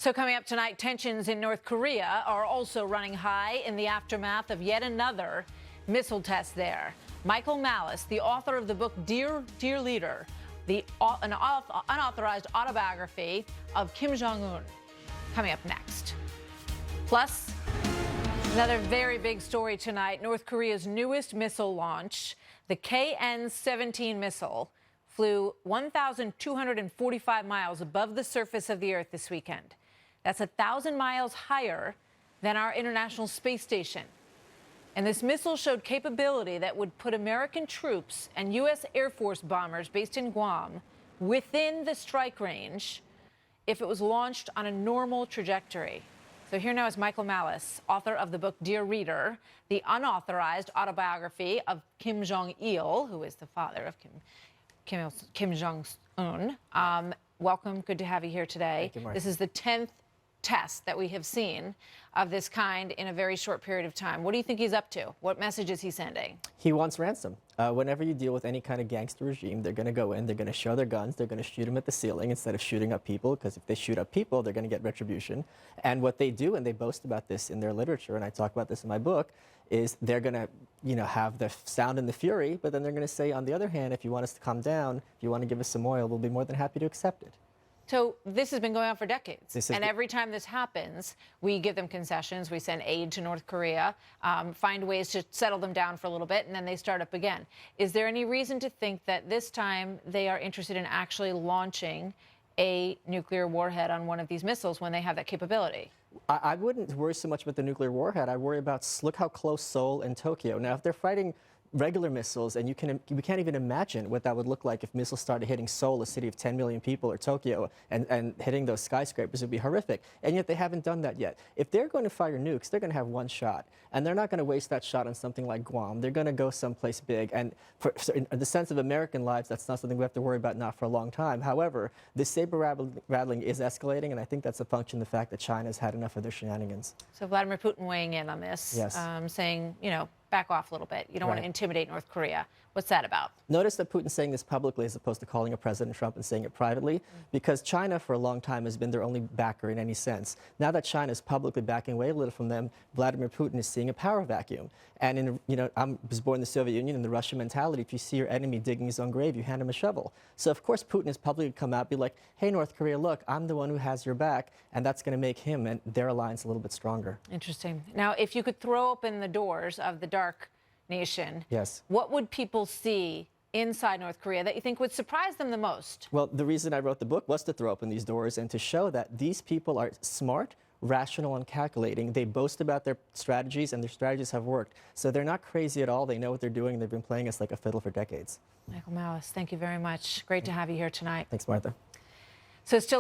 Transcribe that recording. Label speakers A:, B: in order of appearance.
A: So coming up tonight, tensions in North Korea are also running high in the aftermath of yet another missile test there. Michael Malice, the author of the book Dear Leader, an unauthorized autobiography of Kim Jong-un, coming up next. Plus, another very big story tonight. North Korea's newest missile launch, the KN-17 missile, flew 1,245 miles above the surface of the Earth this weekend. That's 1,000 miles higher than our International Space Station. And this missile showed capability that would put American troops and U.S. Air Force bombers based in Guam within the strike range if it was launched on a normal trajectory. So here now is Michael Malice, author of the book Dear Reader, the unauthorized autobiography of Kim Jong-il, who is the father of Kim Jong-un. Welcome. Good to have you here today.
B: Thank you, Mark.
A: This is the 10th test that we have seen of this kind in a very short period of time. What do you think he's up to? What message is he sending?
B: He wants ransom. Whenever you deal with any kind of gangster regime, they're going to go in, they're going to show their guns, they're going to shoot them at the ceiling instead of shooting up people, because if they shoot up people, they're going to get retribution. And what they do, and they boast about this in their literature, and I talk about this in my book, is they're going to, have the sound and the fury, but then they're going to say, on the other hand, if you want us to calm down, if you want to give us some oil, we'll be more than happy to accept it.
A: So this has been going on for decades. And every time this happens, we give them concessions, we send aid to North Korea, find ways to settle them down for a little bit, and then they start up again. Is there any reason to think that this time they are interested in actually launching a nuclear warhead on one of these missiles when they have that capability?
B: I wouldn't worry so much about the nuclear warhead. I worry about, look how close Seoul and Tokyo. Now, if they're fighting regular missiles, and we can't even imagine what that would look like if missiles started hitting Seoul, a city of 10 million people, or Tokyo, and hitting those skyscrapers, would be horrific. And yet they haven't done that yet. If they're going to fire nukes, they're going to have one shot, and they're not going to waste that shot on something like Guam. They're going to go someplace big, and in the sense of American lives, that's not something we have to worry about, not for a long time. However, this saber-rattling is escalating, and I think that's a function of the fact that China's had enough of their shenanigans.
A: So Vladimir Putin weighing in on this,
B: yes.
A: Saying, back off a little bit. You don't want to intimidate North Korea. What's that about?
B: Notice that Putin's saying this publicly as opposed to calling a President Trump and saying it privately, because China for a long time has been their only backer in any sense. Now that China is publicly backing away a little from them, Vladimir Putin is seeing a power vacuum. And I was born in the Soviet Union, in the Russian mentality, if you see your enemy digging his own grave, you hand him a shovel. So of course Putin has publicly come out and be like, hey, North Korea, look, I'm the one who has your back, and that's going to make him and their alliance a little bit stronger. Interesting.
A: Now, if you could throw open the doors of the dark nation,
B: yes,
A: what would people see inside North Korea that you think would surprise them the most?
B: Well, the reason I wrote the book was to throw open these doors and to show that these people are smart, rational, and calculating. They boast about their strategies, and their strategies have worked. So they're not crazy at all. They know what they're doing. They've been playing us like a fiddle for decades.
A: Michael Malice, thank you very much. Great to have you here tonight.
B: Thanks, Martha.
A: So still